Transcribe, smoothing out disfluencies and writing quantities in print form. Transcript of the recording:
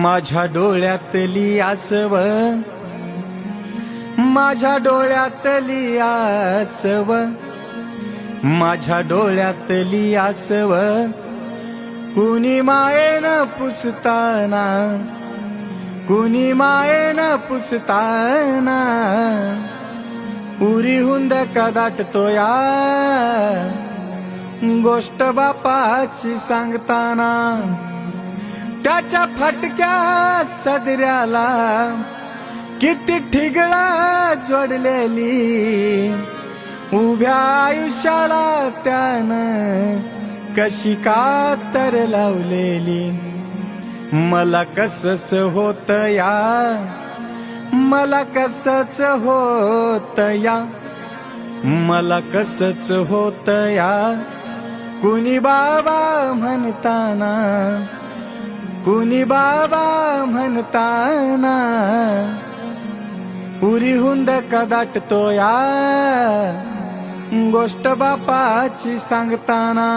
माझ्या डोळ्यातली आसव, माझ्या डोळ्यातली आसव, माझ्या डोळ्यातली आसव, कुणी मायेनं पुसताना, कुणी मायेनं पुसताना, उरी हुंद का दाटतो या गोष्ट बापाची सांगताना. त्याच्या फटक्या सदऱ्याला किती ठिगळा जोडलेली, उभ्या आयुष्याला त्यानं कशी कातर लावलेली. मला कसच होत या, मला कसच होत या, मला कसच होत या, कुणी बाबा म्हणताना, कुणी बाबा म्हणताना, उरी हुंद का दाटतो या गोष्ट बापाची सांगताना.